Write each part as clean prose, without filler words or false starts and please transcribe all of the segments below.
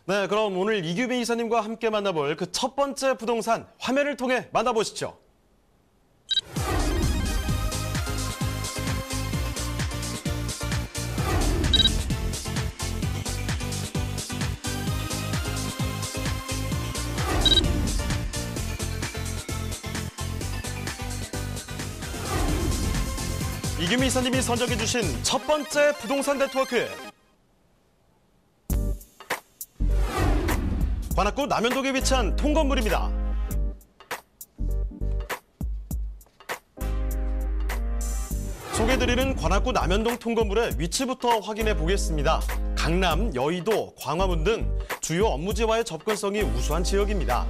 네, 그럼 오늘 이규빈 이사님과 함께 만나볼 그 첫 번째 부동산 화면을 통해 만나보시죠. 이규민 이사님이 선정해주신 첫 번째 부동산 네트워크. 관악구 남현동에 위치한 통건물입니다. 소개해드리는 관악구 남현동 통건물의 위치부터 확인해 보겠습니다. 강남, 여의도, 광화문 등 주요 업무지와의 접근성이 우수한 지역입니다.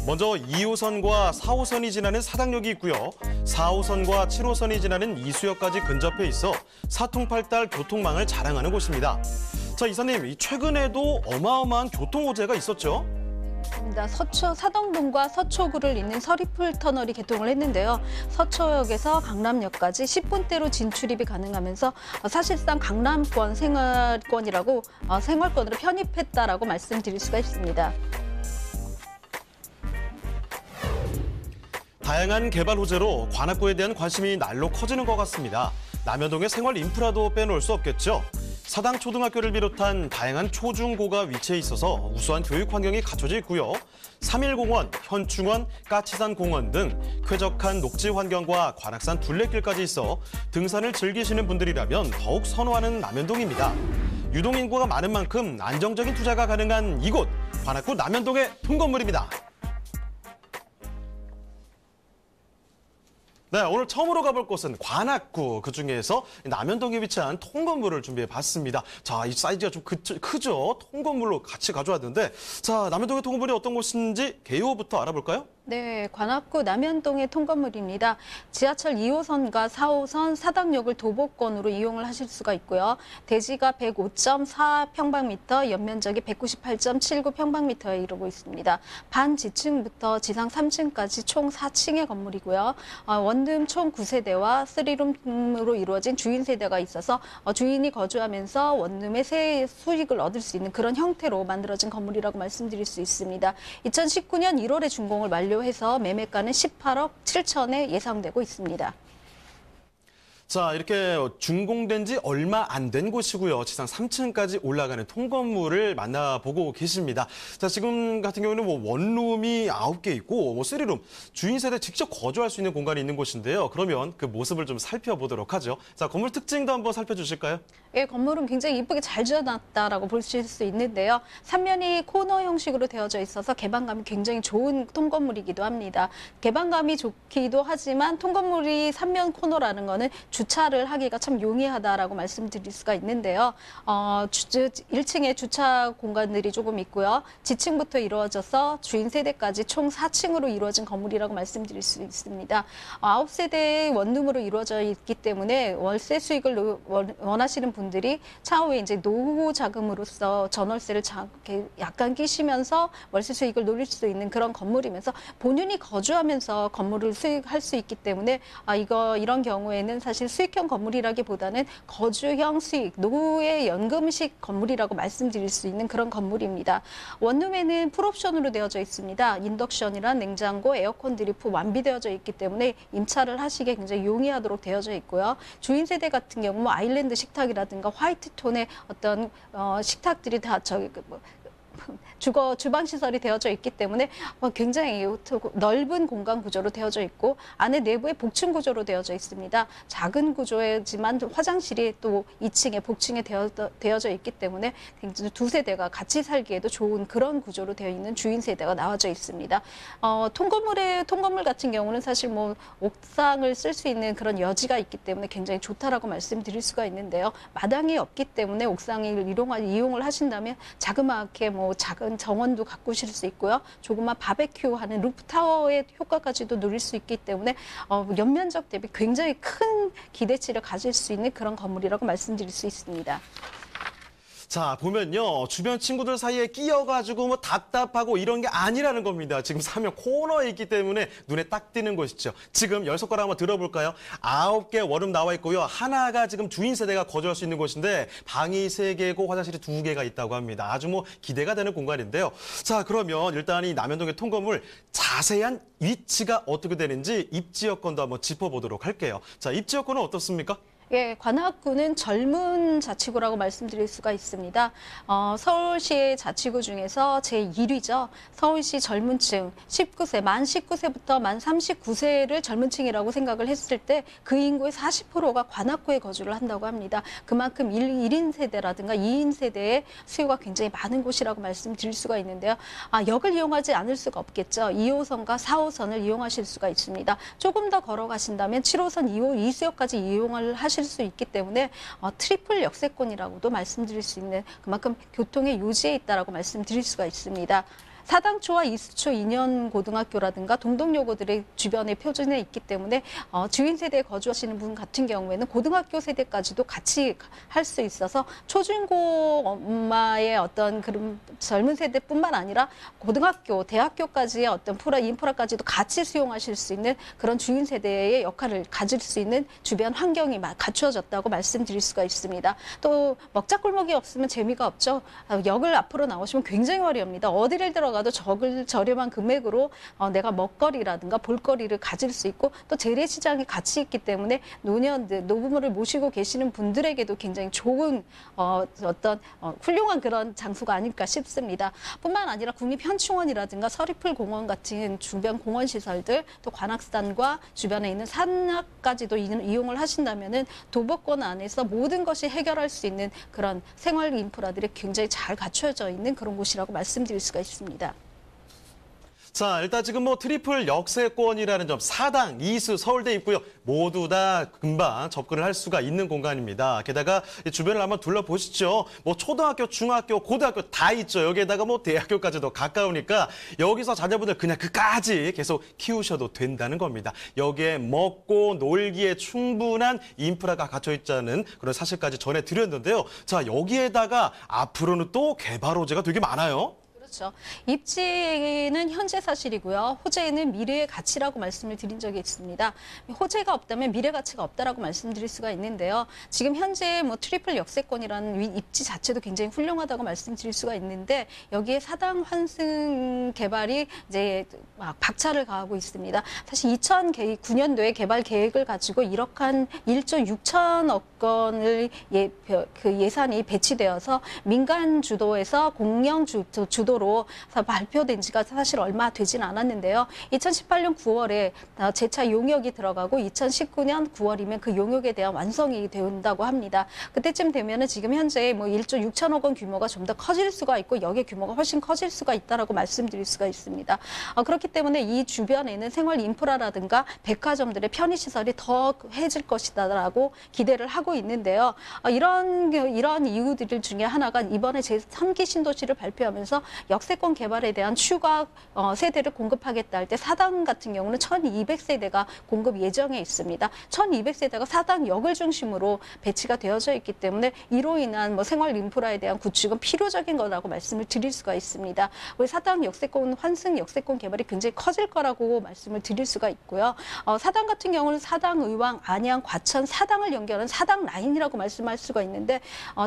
먼저 2호선과 4호선이 지나는 사당역이 있고요. 4호선과 7호선이 지나는 이수역까지 근접해 있어 사통팔달 교통망을 자랑하는 곳입니다. 자, 이사님, 최근에도 어마어마한 교통 호재가 있었죠? 서초 사당동과 서초구를 잇는 서리풀 터널이 개통을 했는데요. 서초역에서 강남역까지 10분대로 진출입이 가능하면서 사실상 강남권 생활권이라고 생활권으로 편입했다라고 말씀드릴 수가 있습니다. 다양한 개발 호재로 관악구에 대한 관심이 날로 커지는 것 같습니다. 남현동의 생활 인프라도 빼놓을 수 없겠죠. 사당 초등학교를 비롯한 다양한 초중고가 위치해 있어서 우수한 교육 환경이 갖춰져 있고요. 3.1공원, 현충원, 까치산 공원 등 쾌적한 녹지 환경과 관악산 둘레길까지 있어 등산을 즐기시는 분들이라면 더욱 선호하는 남현동입니다. 유동인구가 많은 만큼 안정적인 투자가 가능한 이곳, 관악구 남현동의 통건물입니다. 네, 오늘 처음으로 가볼 곳은 관악구, 그중에서 남현동에 위치한 통건물을 준비해봤습니다. 자, 이 사이즈가 좀 크죠? 통건물로 같이 가져왔는데, 자, 남현동의 통건물이 어떤 곳인지 개요부터 알아볼까요? 네, 관악구 남현동의 통건물입니다. 지하철 2호선과 4호선 사당역을 도보권으로 이용을 하실 수가 있고요. 대지가 105.4평방미터, 연면적이 198.79평방미터에 이르고 있습니다. 반지층부터 지상 3층까지 총 4층의 건물이고요. 원룸 총 9세대와 3룸으로 이루어진 주인 세대가 있어서 주인이 거주하면서 원룸의 세 수익을 얻을 수 있는 그런 형태로 만들어진 건물이라고 말씀드릴 수 있습니다. 2019년 1월에 준공을 완료해서 매매가는 18억 7천에 예상되고 있습니다. 자, 이렇게 준공된 지 얼마 안 된 곳이고요. 지상 3층까지 올라가는 통건물을 만나보고 계십니다. 자, 지금 같은 경우는 원룸이 9개 있고 3룸, 주인 세대 직접 거주할 수 있는 공간이 있는 곳인데요. 그러면 그 모습을 좀 살펴보도록 하죠. 자, 건물 특징도 한번 살펴주실까요? 예, 건물은 굉장히 이쁘게 잘 지어놨다라고 보실 수 있는데요. 3면이 코너 형식으로 되어져 있어서 개방감이 굉장히 좋은 통건물이기도 합니다. 개방감이 좋기도 하지만 통건물이 3면 코너라는 거는 주차를 하기가 참 용이하다라고 말씀드릴 수가 있는데요. 1층에 주차 공간들이 조금 있고요. 지층부터 이루어져서 주인 세대까지 총 4층으로 이루어진 건물이라고 말씀드릴 수 있습니다. 9세대의 원룸으로 이루어져 있기 때문에 월세 수익을 원하시는 분들이 차후에 이제 노후 자금으로서 전월세를 약간 끼시면서 월세 수익을 노릴 수 있는 그런 건물이면서 본인이 거주하면서 건물을 수익할 수 있기 때문에 이런 경우에는 사실 수익형 건물이라기보다는 거주형 수익, 노후의 연금식 건물이라고 말씀드릴 수 있는 그런 건물입니다. 원룸에는 풀옵션으로 되어져 있습니다. 인덕션이란 냉장고, 에어컨 드리프 완비되어져 있기 때문에 임차를 하시기에 굉장히 용이하도록 되어져 있고요. 주인 세대 같은 경우 아일랜드 식탁이라든가 화이트 톤의 어떤 식탁들이 다 주방 시설이 되어져 있기 때문에 굉장히 넓은 공간 구조로 되어져 있고 안에 내부에 복층 구조로 되어져 있습니다. 작은 구조이지만 화장실이 또 2층에 복층에 되어져 있기 때문에 굉장히 두 세대가 같이 살기에도 좋은 그런 구조로 되어 있는 주인 세대가 나와져 있습니다. 통건물 같은 경우는 사실 옥상을 쓸 수 있는 그런 여지가 있기 때문에 굉장히 좋다라고 말씀드릴 수가 있는데요. 마당이 없기 때문에 옥상을 이용을 하신다면 자그마하게 작은 정원도 가꾸실 수 있고요. 조그만 바베큐하는 루프타워의 효과까지도 누릴 수 있기 때문에 연면적 대비 굉장히 큰 기대치를 가질 수 있는 그런 건물이라고 말씀드릴 수 있습니다. 자, 보면요. 주변 친구들 사이에 끼어가지고 뭐 답답하고 이런 게 아니라는 겁니다. 지금 사면 코너에 있기 때문에 눈에 딱 띄는 곳이죠. 지금 10손가락 한번 들어볼까요? 9개 원룸 나와 있고요. 하나가 지금 주인 세대가 거주할 수 있는 곳인데 방이 3개고 화장실이 2개가 있다고 합니다. 아주 뭐 기대가 되는 공간인데요. 자, 그러면 일단 이 남현동의 통건물 자세한 위치가 어떻게 되는지 입지 여건도 한번 짚어보도록 할게요. 자, 입지 여건은 어떻습니까? 예, 관악구는 젊은 자치구라고 말씀드릴 수가 있습니다. 서울시의 자치구 중에서 제1위죠. 서울시 젊은층 19세, 만 19세부터 만 39세를 젊은층이라고 생각을 했을 때 그 인구의 40%가 관악구에 거주를 한다고 합니다. 그만큼 1인 세대라든가 2인 세대의 수요가 굉장히 많은 곳이라고 말씀드릴 수가 있는데요. 역을 이용하지 않을 수가 없겠죠. 2호선과 4호선을 이용하실 수가 있습니다. 조금 더 걸어가신다면 7호선 2호 이수역까지 이용을 하실 수 있기 때문에 트리플 역세권이라고도 말씀드릴 수 있는 그만큼 교통의 요지에 있다라고 말씀드릴 수가 있습니다. 사당초와 이수초 2년 고등학교라든가 동덕여고들의 주변에 표준에 있기 때문에 주인 세대에 거주하시는 분 같은 경우에는 고등학교 세대까지도 같이 할 수 있어서 초중고 엄마의 어떤 그런 젊은 세대뿐만 아니라 고등학교, 대학교까지의 어떤 인프라까지도 같이 수용하실 수 있는 그런 주인 세대의 역할을 가질 수 있는 주변 환경이 갖추어졌다고 말씀드릴 수가 있습니다. 또 먹자골목이 없으면 재미가 없죠. 역을 앞으로 나오시면 굉장히 화려합니다. 어디를 들어가도 저렴한 금액으로 내가 먹거리라든가 볼거리를 가질 수 있고 또 재래시장이 같이 있기 때문에 노부모를 모시고 계시는 분들에게도 굉장히 좋은 훌륭한 그런 장소가 아닐까 싶습니다. 뿐만 아니라 국립현충원이라든가 서리풀공원 같은 주변 공원시설들 또 관악산과 주변에 있는 산악까지도 이용을 하신다면은 도보권 안에서 모든 것이 해결할 수 있는 그런 생활 인프라들이 굉장히 잘 갖춰져 있는 그런 곳이라고 말씀드릴 수가 있습니다. 자, 일단 지금 뭐 트리플 역세권이라는 점, 사당, 이수, 서울대 있고요. 모두 다 금방 접근을 할 수가 있는 공간입니다. 게다가 주변을 한번 둘러보시죠. 뭐 초등학교, 중학교, 고등학교 다 있죠. 여기에다가 뭐 대학교까지도 가까우니까 여기서 자녀분들 그냥 그까지 계속 키우셔도 된다는 겁니다. 여기에 먹고 놀기에 충분한 인프라가 갖춰 있다는 그런 사실까지 전해드렸는데요. 자, 여기에다가 앞으로는 또 개발 호재가 되게 많아요. 그렇죠. 입지는 현재 사실이고요. 호재는 미래의 가치라고 말씀을 드린 적이 있습니다. 호재가 없다면 미래 가치가 없다라고 말씀드릴 수가 있는데요. 지금 현재 뭐 트리플 역세권이라는 입지 자체도 굉장히 훌륭하다고 말씀드릴 수가 있는데 여기에 사당 환승 개발이 이제 박차를 가하고 있습니다. 사실 2009년도에 개발 계획을 가지고 1억 6천억 원을 예산이 배치되어서 민간 주도에서 공영 주도로 발표된 지가 사실 얼마 되진 않았는데요. 2018년 9월에 재차 용역이 들어가고 2019년 9월이면 그 용역에 대한 완성이 된다고 합니다. 그때쯤 되면은 지금 현재 뭐 1조 6천억 원 규모가 좀 더 커질 수가 있고 역의 규모가 훨씬 커질 수가 있다라고 말씀드릴 수가 있습니다. 그렇기 때문에 이 주변에는 생활 인프라라든가 백화점들의 편의시설이 더 해질 것이다라고 기대를 하고 있는데요. 이런 이유들 중에 하나가 이번에 제3기 신도시를 발표하면서 역세권 개발에 대한 추가 세대를 공급하겠다 할 때 사당 같은 경우는 1200세대가 공급 예정에 있습니다. 1200세대가 사당역을 중심으로 배치가 되어져 있기 때문에 이로 인한 뭐 생활 인프라에 대한 구축은 필요적인 거라고 말씀을 드릴 수가 있습니다. 우리 사당 역세권 환승 역세권 개발이 굉장히 커질 거라고 말씀을 드릴 수가 있고요. 사당 같은 경우는 사당, 의왕, 안양, 과천, 사당을 연결하는 사당 라인이라고 말씀할 수가 있는데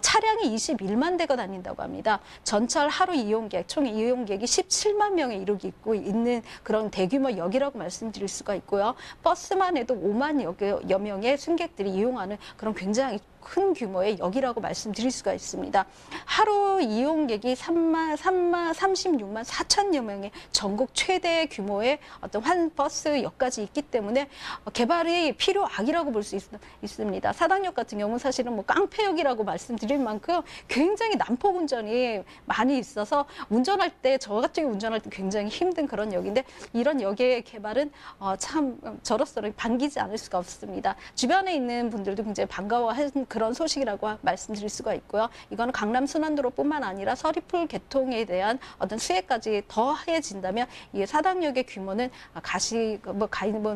차량이 21만 대가 다닌다고 합니다. 전철 하루 이용객 총 이용객이 17만 명에 이르고 있는 그런 대규모 역이라고 말씀드릴 수가 있고요. 버스만 해도 5만여 명의 승객들이 이용하는 그런 굉장히 큰 규모의 역이라고 말씀드릴 수가 있습니다. 하루 이용객이 36만 4천여 명의 전국 최대 규모의 어떤 버스 역까지 있기 때문에 개발이 필요악이라고 볼 수 있습니다. 사당역 같은 경우는 사실은 뭐 깡패역이라고 말씀드릴 만큼 굉장히 난폭 운전이 많이 있어서 운전할 때 저 같은 경우 운전할 때 굉장히 힘든 그런 역인데 이런 역의 개발은 참 저로서는 반기지 않을 수가 없습니다. 주변에 있는 분들도 굉장히 반가워할 그런 소식이라고 말씀드릴 수가 있고요. 이거는 강남 순환도로뿐만 아니라 서리풀 개통에 대한 어떤 수혜까지 더해진다면 이 사당역의 규모는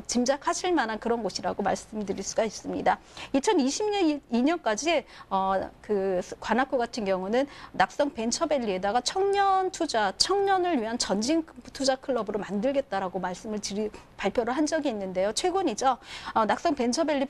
짐작하실 만한 그런 곳이라고 말씀드릴 수가 있습니다. 2022년까지 그 관악구 같은 경우는 낙성 벤처밸리에다가 청년을 위한 전진 투자 클럽으로 만들겠다라고 발표를 한 적이 있는데요. 최근이죠. 낙성 벤처밸리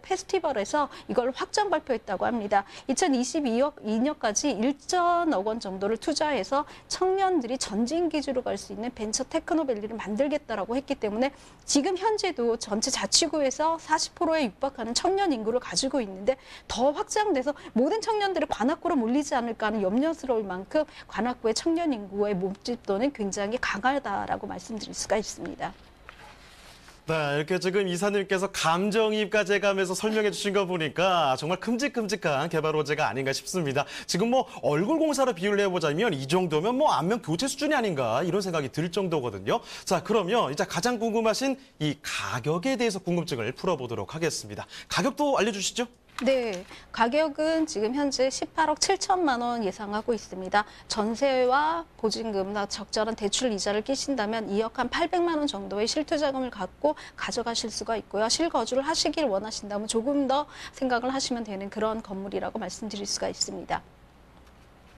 페스티벌에서 이걸 확정 발표했다고 합니다. 2022년까지 1천억 원 정도를 투자해서 청년들이 전진 기지로 갈 수 있는 벤처 테크노밸리를 만들겠다라고 했기 때문에 지금 현재도 전체 자치구에서 40%에 육박하는 청년 인구를 가지고 있는데 더 확장돼서 모든 청년들이 관악구로 몰리지 않을까 하는 염려스러울 만큼 관악구의 청년 인구의 몰집도는 굉장히 강하다라고 말씀드릴 수가 있습니다. 네, 이렇게 지금 이사님께서 감정이입까지 해가면서 설명해 주신 거 보니까 정말 큼직큼직한 개발 호재가 아닌가 싶습니다. 지금 뭐 얼굴 공사로 비유를 해보자면 이 정도면 뭐 안면 교체 수준이 아닌가 이런 생각이 들 정도거든요. 자, 그러면 이제 가장 궁금하신 이 가격에 대해서 궁금증을 풀어보도록 하겠습니다. 가격도 알려주시죠. 네, 가격은 지금 현재 18억 7천만 원 예상하고 있습니다. 전세와 보증금, 적절한 대출 이자를 끼신다면 2억 한 800만 원 정도의 실투자금을 갖고 가져가실 수가 있고요. 실거주를 하시길 원하신다면 조금 더 생각을 하시면 되는 그런 건물이라고 말씀드릴 수가 있습니다.